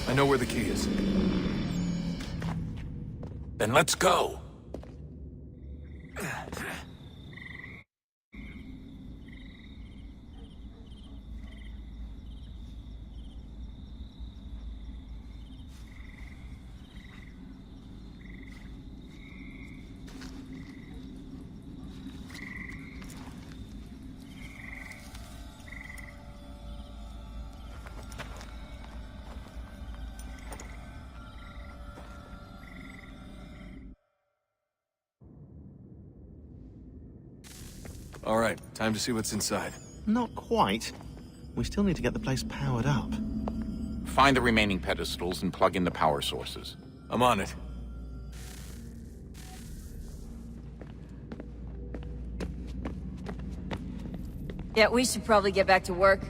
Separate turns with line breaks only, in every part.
I know where the key is.
Then let's go.
All right, time to see what's inside.
Not quite. We still need to get the place powered up.
Find the remaining pedestals and plug in the power sources.
I'm on it.
Yeah, we should probably get back to work.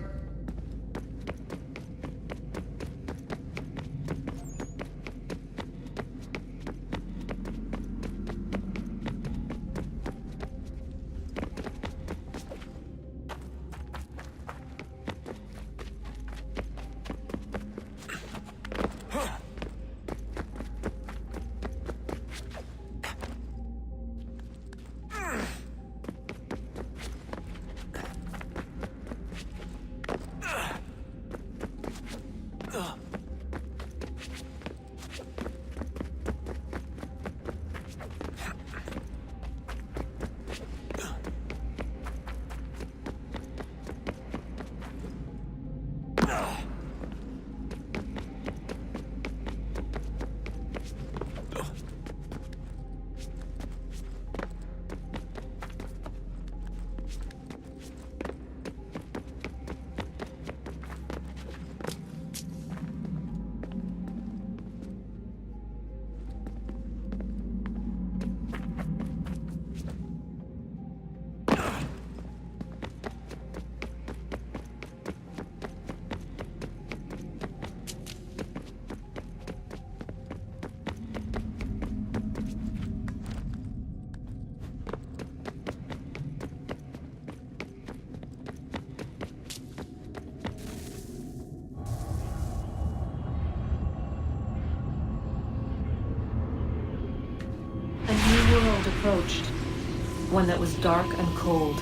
Approached, one that was dark and cold.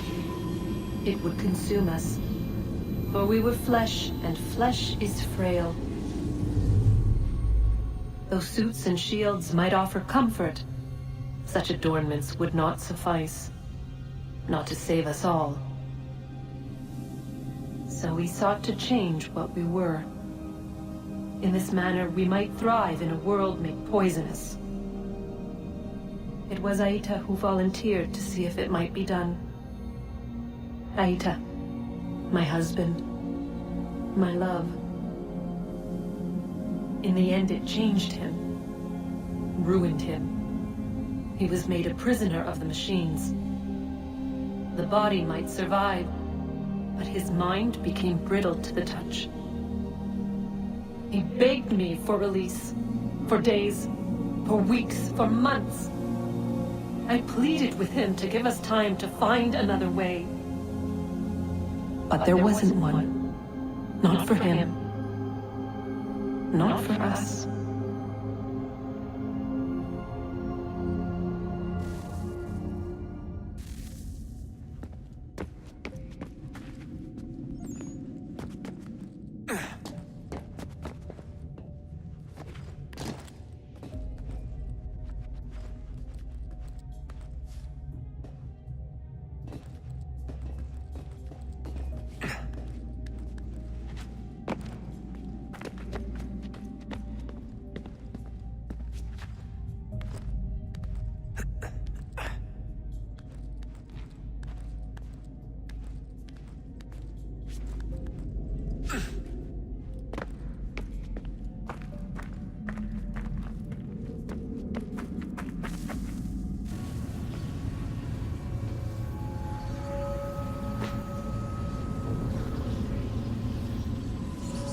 It would consume us, for we were flesh, and flesh is frail. Though suits and shields might offer comfort, such adornments would not suffice, not to save us all. So we sought to change what we were. In this manner, we might thrive in a world made poisonous. It was Aita who volunteered to see if it might be done. Aita, my husband, my love. In the end, it changed him, ruined him. He was made a prisoner of the machines. The body might survive, but his mind became brittle to the touch. He begged me for release, for days, for weeks, for months. I pleaded with him to give us time to find another way. But there wasn't one. Not for him. Not for us.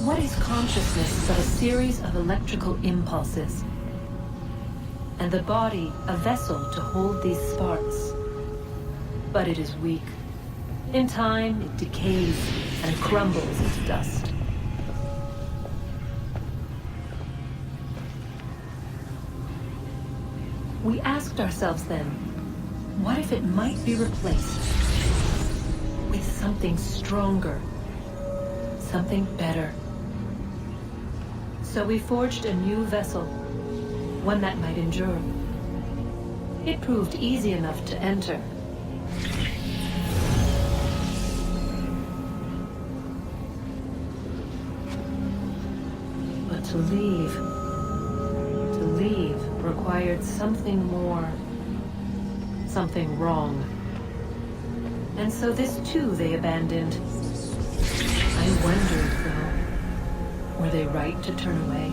What is consciousness but a series of electrical impulses? And the body a vessel to hold these sparks. But it is weak. In time, it decays and crumbles into dust. We asked ourselves then, what if it might be replaced with something stronger, something better? So we forged a new vessel, one that might endure. It proved easy enough to enter. But to leave required something more, something wrong. And so this too they abandoned. I wondered, though, were they right to turn away?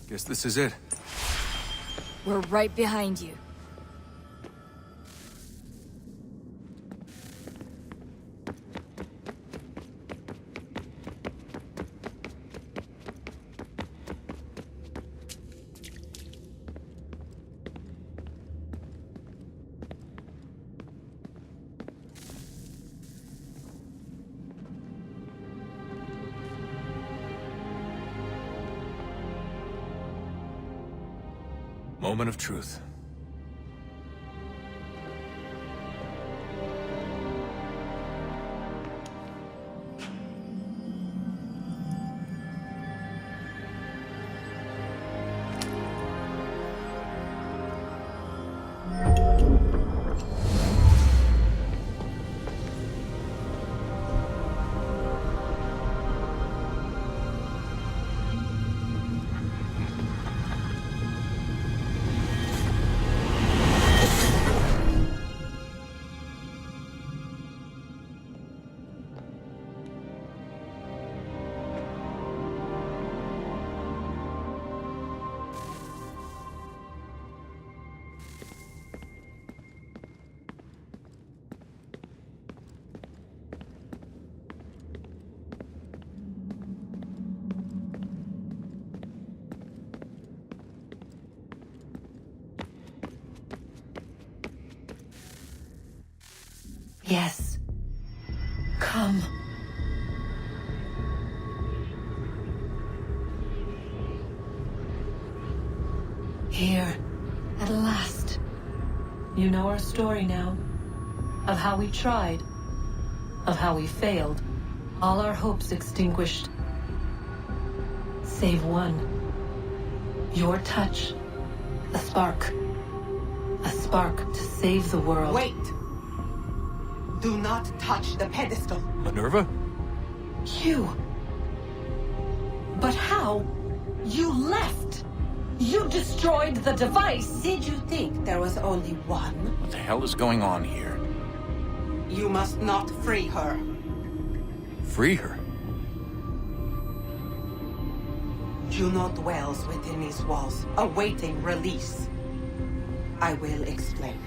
Guess this is it.
We're right behind you.
Moment of truth.
Yes. Come. Here, at last. You know our story now. Of how we tried. Of how we failed. All our hopes extinguished. Save one. Your touch. A spark. A spark to save the world.
Wait! Do not touch the pedestal.
Minerva?
You. But how? You left. You destroyed the device.
Did you think there was only one?
What the hell is going on here?
You must not free her.
Free her?
Juno dwells within these walls, awaiting release. I will explain.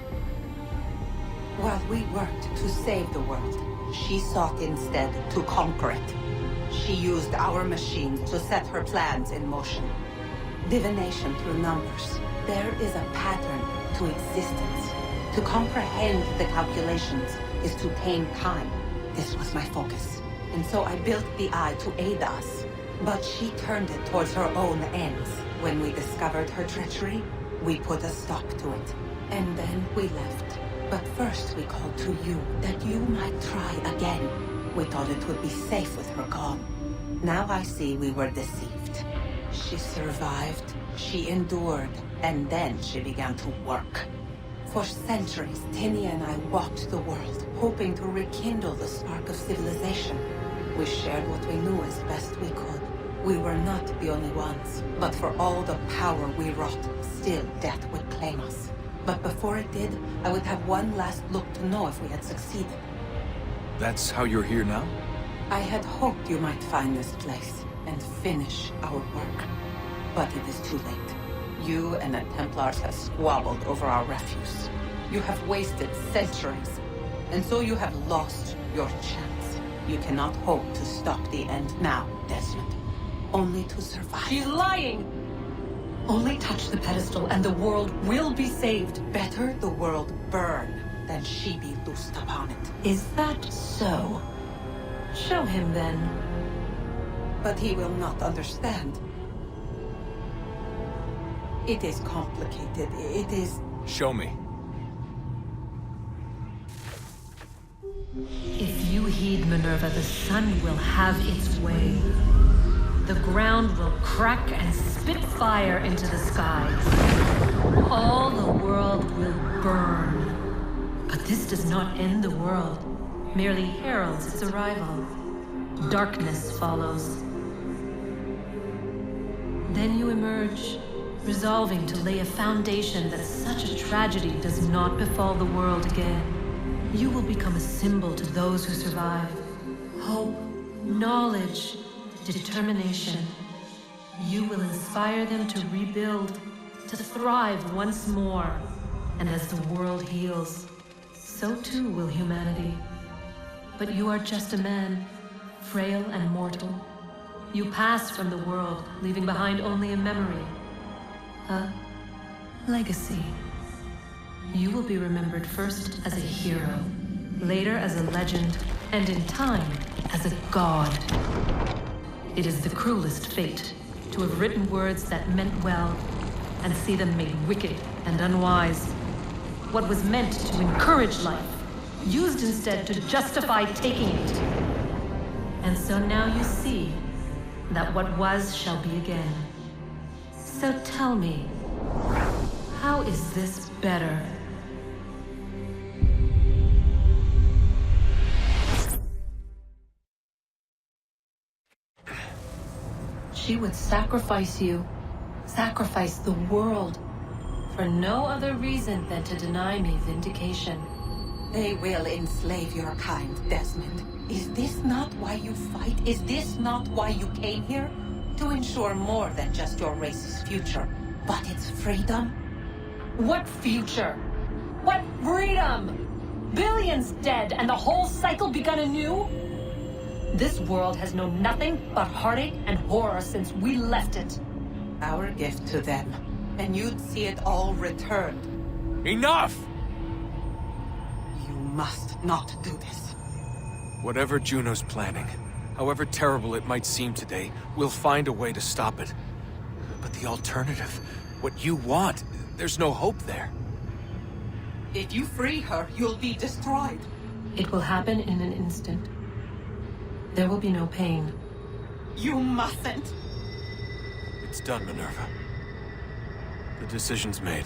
While we worked to save the world, she sought instead to conquer it. She used our machines to set her plans in motion. Divination through numbers. There is a pattern to existence. To comprehend the calculations is to tame time. This was my focus. And so I built the eye to aid us. But she turned it towards her own ends. When we discovered her treachery, we put a stop to it. And then we left. But first we called to you, that you might try again. We thought it would be safe with her gone. Now I see we were deceived. She survived, she endured, and then she began to work. For centuries, Tinia and I walked the world, hoping to rekindle the spark of civilization. We shared what we knew as best we could. We were not the only ones, but for all the power we wrought, still death would claim us. But before it did, I would have one last look to know if we had succeeded.
That's how you're here now?
I had hoped you might find this place and finish our work. But it is too late. You and the Templars have squabbled over our refuse. You have wasted centuries, and so you have lost your chance. You cannot hope to stop the end now, Desmond. Only to survive.
She's lying! Only touch the pedestal and the world will be saved.
Better the world burn than she be loosed upon it.
Is that so? Show him then.
But he will not understand. It is complicated. It is...
Show me.
If you heed Minerva, the sun will have its way. The ground will crack and spit fire into the skies. All the world will burn. But this does not end the world, merely heralds its arrival. Darkness follows. Then you emerge, resolving to lay a foundation that such a tragedy does not befall the world again. You will become a symbol to those who survive. Hope, knowledge, determination. You will inspire them to rebuild, to thrive once more. And as the world heals, so too will humanity. But you are just a man, frail and mortal. You pass from the world, leaving behind only a memory. A legacy. You will be remembered first as a hero, later as a legend, and in time, as a god. It is the cruelest fate, to have written words that meant well, and see them made wicked and unwise. What was meant to encourage life, used instead to justify taking it. And so now you see that what was shall be again. So tell me, how is this better? She would sacrifice you, sacrifice the world, for no other reason than to deny me vindication.
They will enslave your kind, Desmond. Is this not why you fight? Is this not why you came here? To ensure more than just your race's future, but its freedom?
What future? What freedom? Billions dead and the whole cycle begun anew? This world has known nothing but heartache and horror since we left it.
Our gift to them, and you'd see it all returned.
Enough!
You must not do this.
Whatever Juno's planning, however terrible it might seem today, we'll find a way to stop it. But the alternative, what you want, there's no hope there.
If you free her, you'll be destroyed.
It will happen in an instant. There will be no pain.
You mustn't.
It's done, Minerva. The decision's made.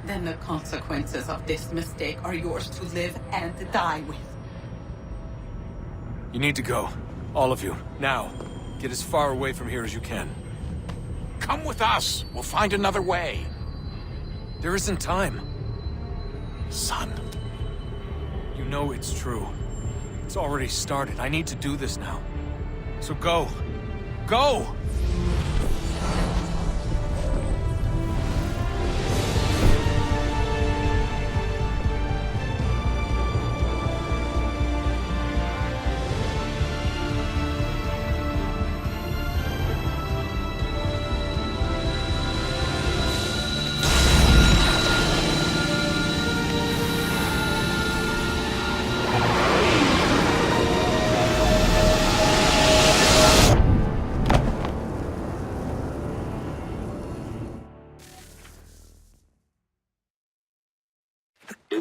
Then the consequences of this mistake are yours to live and die with.
You need to go. All of you. Now. Get as far away from here as you can.
Come with us. We'll find another way.
There isn't time.
Son.
You know it's true. It's already started. I need to do this now. So go. Go!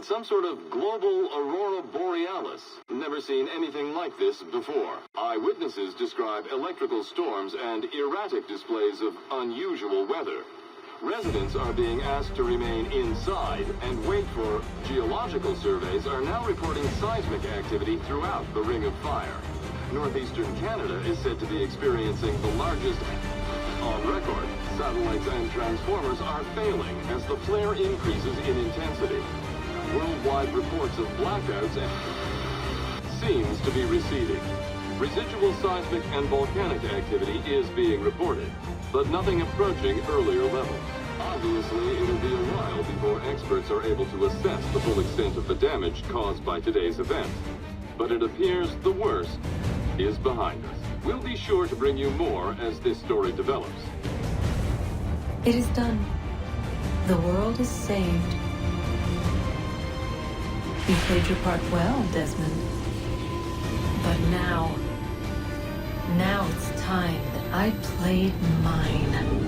It's some sort of global aurora borealis. Never seen anything like this before. Eyewitnesses describe electrical storms and erratic displays of unusual weather. Residents are being asked to remain inside and wait for geological surveys are now reporting seismic activity throughout the Ring of Fire. Northeastern Canada is said to be experiencing the largest on record. Satellites and transformers are failing as the flare increases in intensity. Worldwide reports of blackouts seems to be receding. Residual seismic and volcanic activity is being reported, but nothing approaching earlier levels. Obviously, it'll be a while before experts are able to assess the full extent of the damage caused by today's event. But it appears the worst is behind us. We'll be sure to bring you more as this story develops.
It is done. The world is saved. You played your part well, Desmond. But now it's time that I played mine.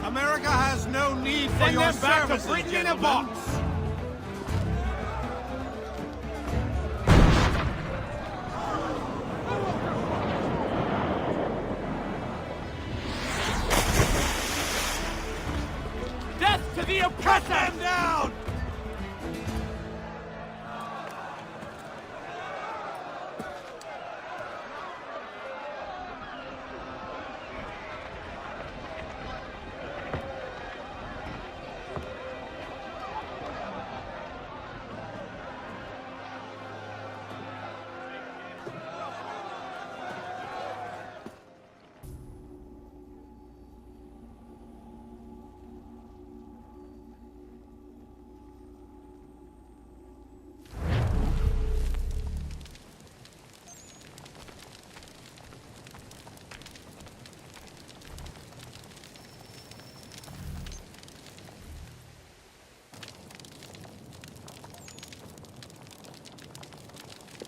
America has no need for your services,
Britain in a
gentlemen.
box! Death to the oppressor!
Cut them down!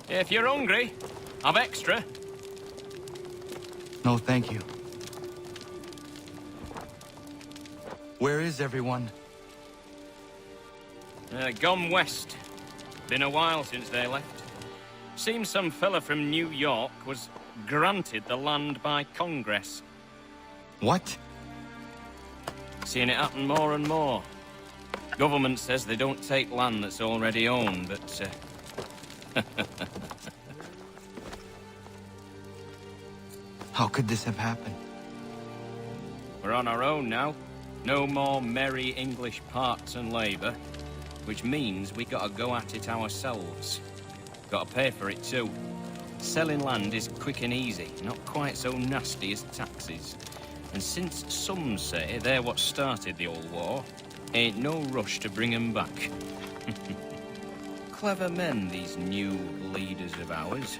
If you're hungry, I've extra.
No, thank you. Where is everyone?
Gone west. Been a while since they left. Seems some fella from New York was granted the land by Congress.
What?
Seeing it happen more and more. Government says they don't take land that's already owned, but
How could this have happened?
we're on our own now. No more merry English parts and labour, which means we gotta go at it ourselves. Gotta pay for it too. Selling land is quick and easy, not quite so nasty as taxes. And since some say they're what started the old war, ain't no rush to bring 'em back. Clever men, these new leaders of ours.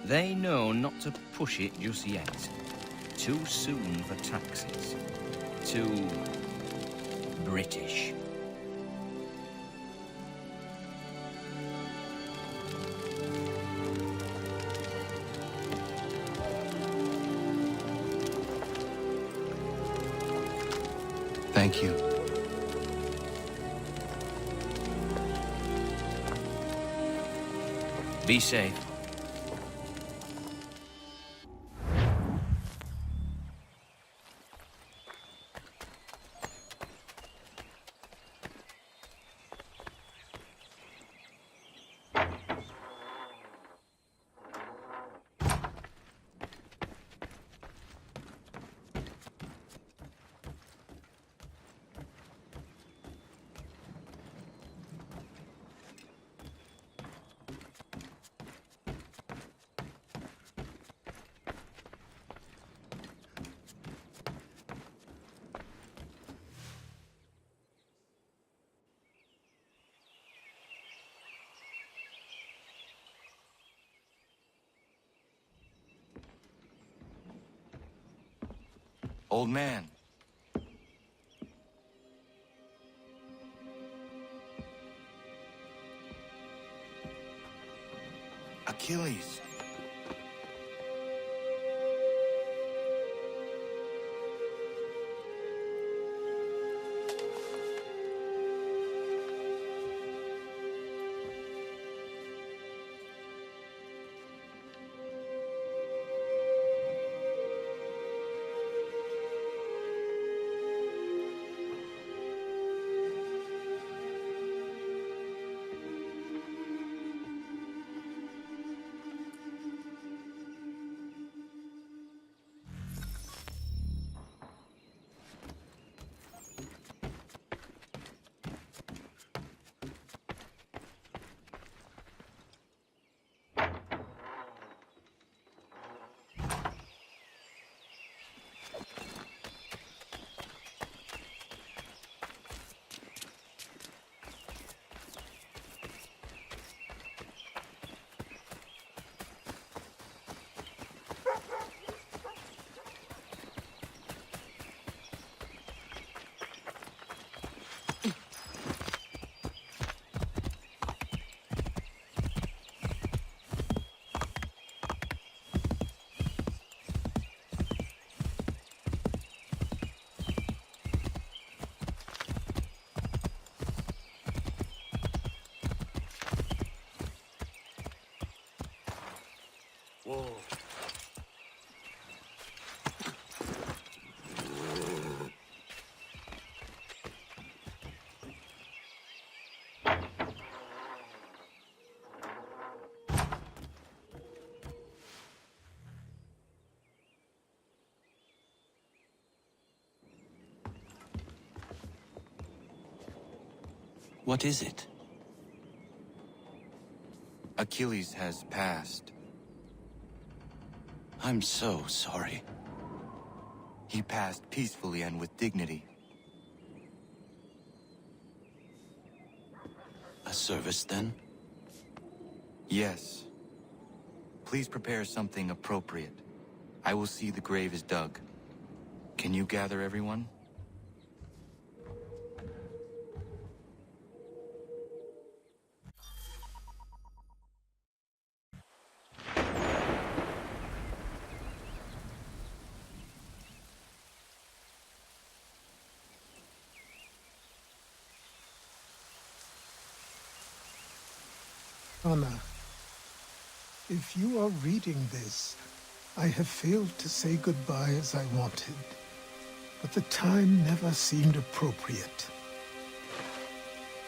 They know not to push it just yet. Too soon for taxes. Too British.
Thank you.
Be safe.
Old man. Achilles.
Whoa.
What is it? Achilles has passed. I'm so sorry. He passed peacefully and with dignity. A service, then? Yes. Please prepare something appropriate. I will see the grave is dug. Can you gather everyone?
Anna, if you are reading this, I have failed to say goodbye as I wanted, but the time never seemed appropriate.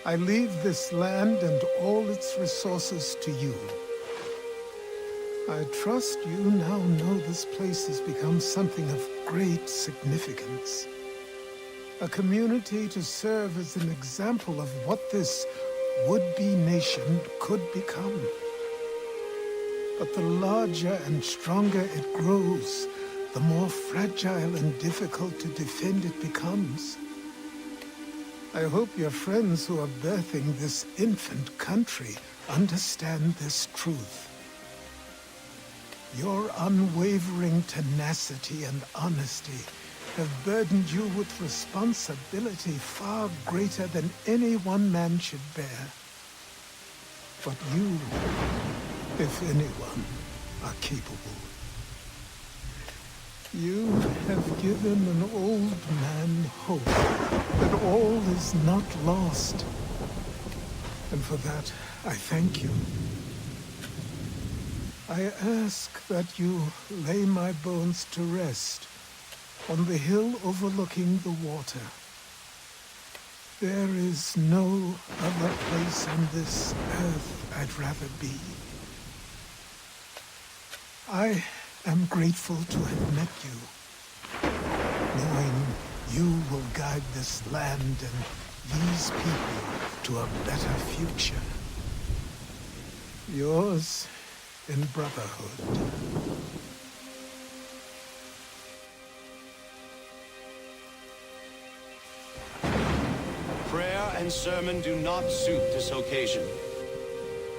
I leave this land and all its resources to you. I trust you now know this place has become something of great significance. A community to serve as an example of what this would-be nation could become. But the larger and stronger it grows, the more fragile and difficult to defend it becomes. I hope your friends who are birthing this infant country understand this truth. Your unwavering tenacity and honesty have burdened you with responsibility far greater than any one man should bear. But you, if anyone, are capable. You have given an old man hope that all is not lost. And for that, I thank you. I ask that you lay my bones to rest on the hill overlooking the water. There is no other place on this earth I'd rather be. I am grateful to have met you, knowing you will guide this land and these people to a better future. Yours in brotherhood.
Prayer and sermon do not suit this occasion.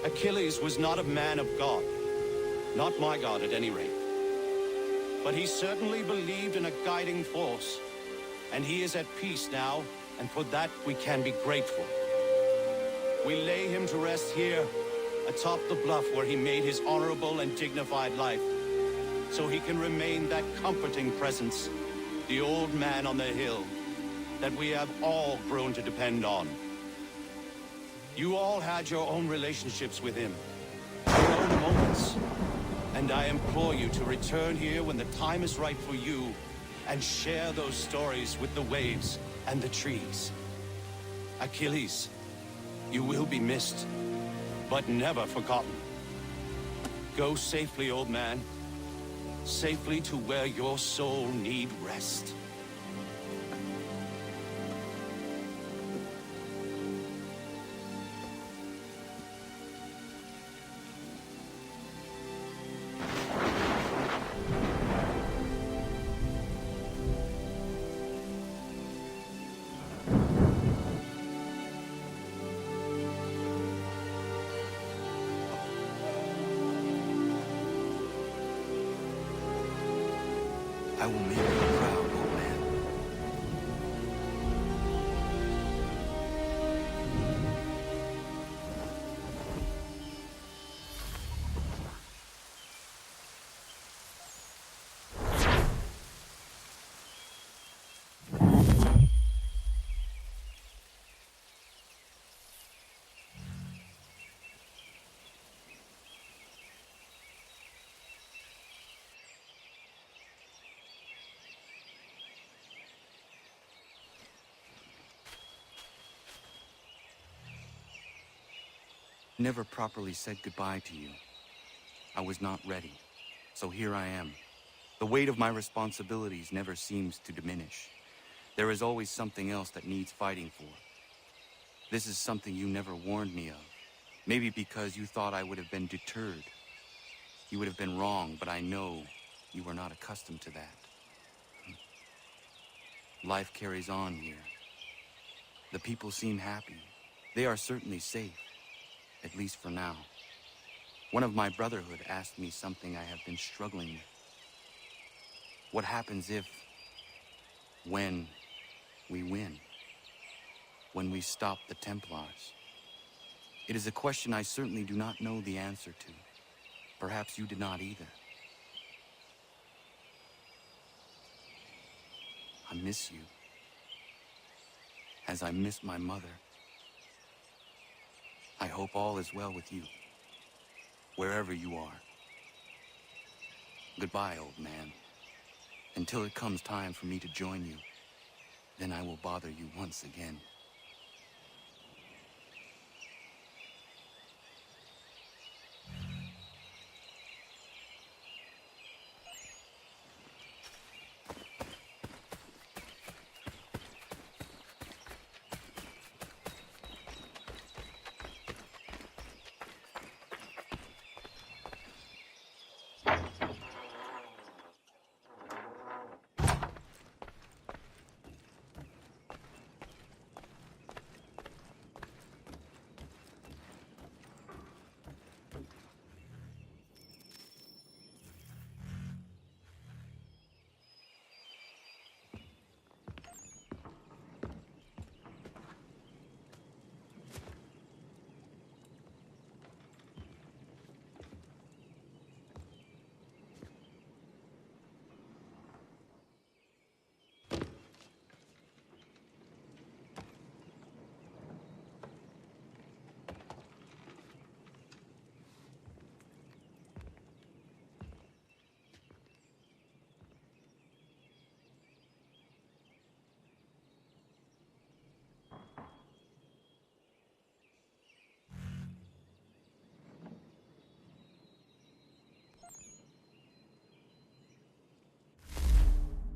Achilles was not a man of God. Not my God, at any rate. But he certainly believed in a guiding force. And he is at peace now, and for that we can be grateful. We lay him to rest here, atop the bluff where he made his honorable and dignified life, so he can remain that comforting presence, the old man on the hill, that we have all grown to depend on. You all had your own relationships with him, your own moments, and I implore you to return here when the time is right for you and share those stories with the waves and the trees. Achilles, you will be missed, but never forgotten. Go safely, old man. Safely to where your soul need rest.
I will make you proud, old man. Never properly said goodbye to you. I was not ready, so here I am. The weight of my responsibilities never seems to diminish. There is always something else that needs fighting for. This is something you never warned me of. Maybe because you thought I would have been deterred. You would have been wrong, but I know you were not accustomed to that. Life carries on here. The people seem happy. They are certainly safe. At least for now. One of my brotherhood asked me something I have been struggling with. What happens if, when we win? When we stop the Templars? It is a question I certainly do not know the answer to. Perhaps you did not either. I miss you. As I miss my mother. I hope all is well with you, wherever you are. Goodbye, old man. Until it comes time for me to join you, then I will bother you once again.